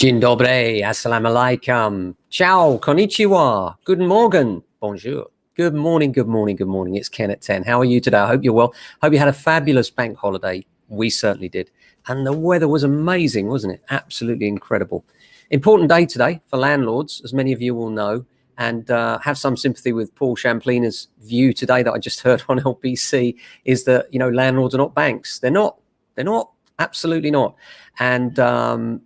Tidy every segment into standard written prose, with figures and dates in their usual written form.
Dzień dobry, assalamu alaikum, ciao, konnichiwa, guten morgen, bonjour. Good morning, good morning, good morning. It's Ken at 10. How are you today? I hope you're well. Hope you had a fabulous bank holiday. We certainly did. And the weather was amazing, wasn't it? Absolutely incredible. Important day today for landlords, as many of you will know, and have some sympathy with Paul Champlina's view today that I just heard on LBC, is that, landlords are not banks. They're not. Absolutely not. And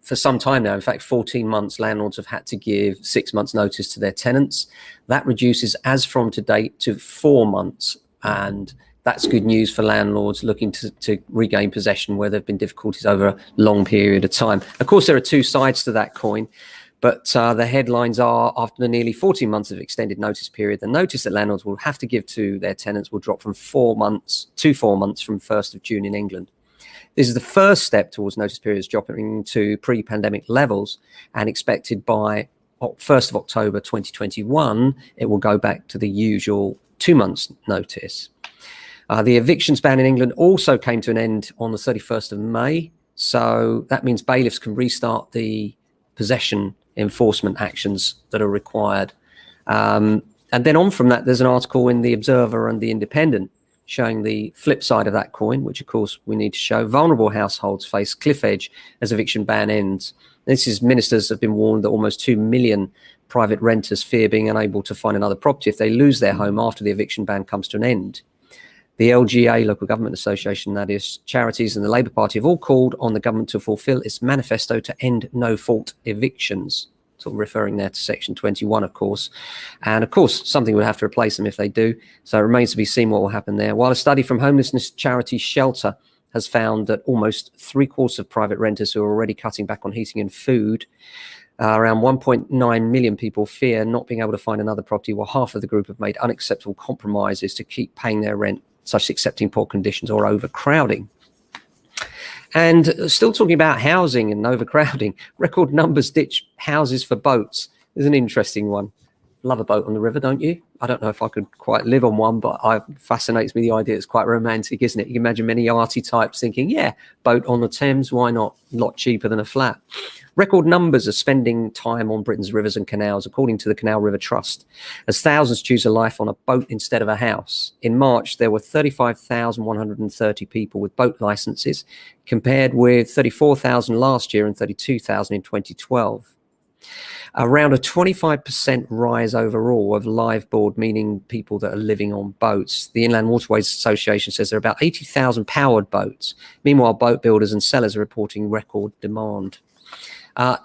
for some time now, in fact, 14 months, landlords have had to give 6 months notice to their tenants. That reduces as from today to 4 months. And that's good news for landlords looking to regain possession where there have been difficulties over a long period of time. Of course, there are two sides to that coin. But the headlines are, after the nearly 14 months of extended notice period, the notice that landlords will have to give to their tenants will drop from 4 months to 4 months from 1st of June in England. This is the first step towards notice periods dropping to pre-pandemic levels, and expected by 1st of October 2021, it will go back to the usual 2 months notice. The evictions ban in England also came to an end on the 31st of May. So that means bailiffs can restart the possession enforcement actions that are required. And then on from that, there's an article in The Observer and The Independent showing the flip side of that coin, which of course we need to show. Vulnerable households face cliff edge as eviction ban ends. This is, ministers have been warned that almost 2 million private renters fear being unable to find another property if they lose their home after the eviction ban comes to an end. The LGA, Local Government Association, that is, charities and the Labour Party have all called on the government to fulfil its manifesto to end no-fault evictions. Sort of referring there to section 21, of course. And of course, something would have to replace them if they do. So it remains to be seen what will happen there. While a study from homelessness charity Shelter has found that almost 3/4 of private renters who are already cutting back on heating and food, around 1.9 million people fear not being able to find another property, while half of the group have made unacceptable compromises to keep paying their rent, such as accepting poor conditions or overcrowding. And still talking about housing and overcrowding, record numbers ditch houses for boats is an interesting one. Love a boat on the river, don't you? I don't know if I could quite live on one, but it fascinates me, the idea. It's quite romantic, isn't it? You can imagine many arty types thinking, yeah, boat on the Thames, why not? A lot cheaper than a flat. Record numbers are spending time on Britain's rivers and canals, according to the Canal River Trust, as thousands choose a life on a boat instead of a house. In March, there were 35,130 people with boat licenses, compared with 34,000 last year and 32,000 in 2012. Around a 25% rise overall of live board, meaning people that are living on boats. The Inland Waterways Association says there are about 80,000 powered boats. Meanwhile, boat builders and sellers are reporting record demand.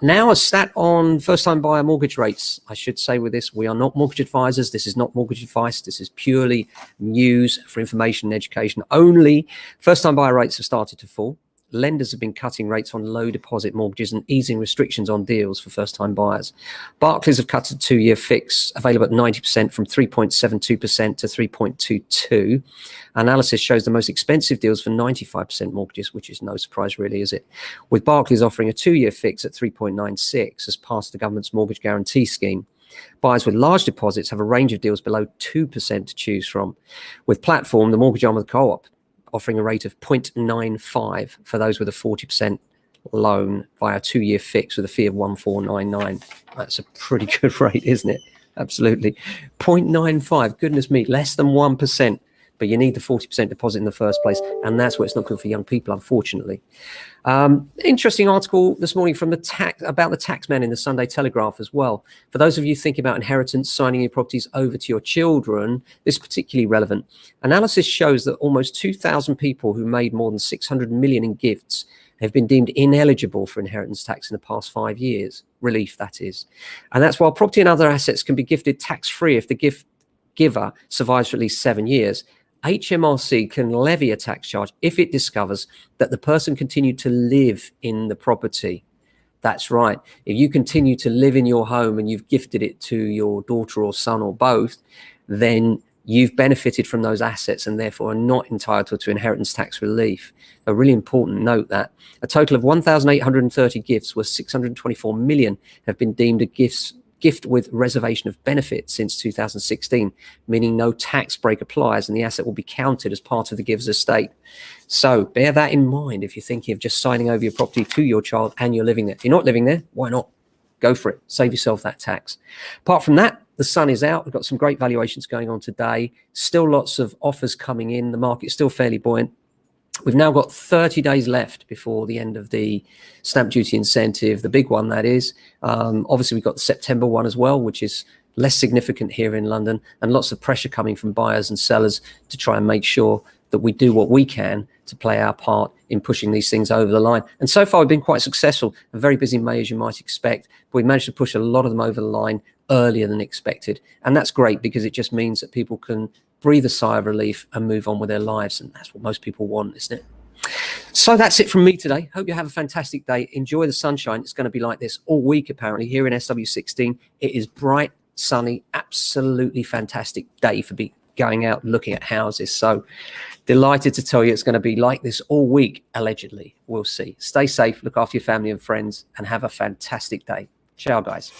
Now a stat on first-time buyer mortgage rates. I should say with this, we are not mortgage advisors. This is not mortgage advice. This is purely news for information and education only. First-time buyer rates have started to fall. Lenders have been cutting rates on low deposit mortgages and easing restrictions on deals for first-time buyers. Barclays have cut a 2-year fix available at 90% from 3.72% to 3.22%. Analysis shows the most expensive deals for 95% mortgages, which is no surprise really, is it? With Barclays offering a 2-year fix at 3.96% as part of the government's mortgage guarantee scheme. Buyers with large deposits have a range of deals below 2% to choose from. With Platform, the mortgage arm of the Co-op, offering a rate of 0.95 for those with a 40% loan via a 2-year fix with a fee of 1,499. That's a pretty good rate, isn't it? Absolutely. 0.95, goodness me, less than 1%. But you need the 40% deposit in the first place, and that's why it's not good for young people, unfortunately. Interesting article this morning from about the taxman in the Sunday Telegraph as well. For those of you thinking about inheritance, signing your properties over to your children, this is particularly relevant. Analysis shows that almost 2,000 people who made more than 600 million in gifts have been deemed ineligible for inheritance tax in the past 5 years. Relief, that is. And that's while property and other assets can be gifted tax-free if the gift giver survives for at least 7 years. HMRC can levy a tax charge if it discovers that the person continued to live in the property. That's right. If you continue to live in your home and you've gifted it to your daughter or son or both, then you've benefited from those assets and therefore are not entitled to inheritance tax relief. A really important note that a total of 1,830 gifts worth 624 million have been deemed a gift with reservation of benefit since 2016, meaning no tax break applies and the asset will be counted as part of the giver's estate. So bear that in mind if you're thinking of just signing over your property to your child and you're living there. If you're not living there, why not? Go for it. Save yourself that tax. Apart from that, the sun is out. We've got some great valuations going on today. Still lots of offers coming in. The market's still fairly buoyant. We've now got 30 days left before the end of the stamp duty incentive, the big one that is. Obviously, we've got the September one as well, which is less significant here in London, and lots of pressure coming from buyers and sellers to try and make sure that we do what we can to play our part in pushing these things over the line. And so far, we've been quite successful. A very busy May, as you might expect, but we managed to push a lot of them over the line earlier than expected. And that's great because it just means that people can breathe a sigh of relief and move on with their lives. And that's what most people want, isn't it? So that's it from me today. Hope you have a fantastic day. Enjoy the sunshine. It's going to be like this all week, apparently, here in SW16. It is bright, sunny, absolutely fantastic day for going out looking at houses. So delighted to tell you it's going to be like this all week, allegedly. We'll see. Stay safe, look after your family and friends, and have a fantastic day. Ciao, guys.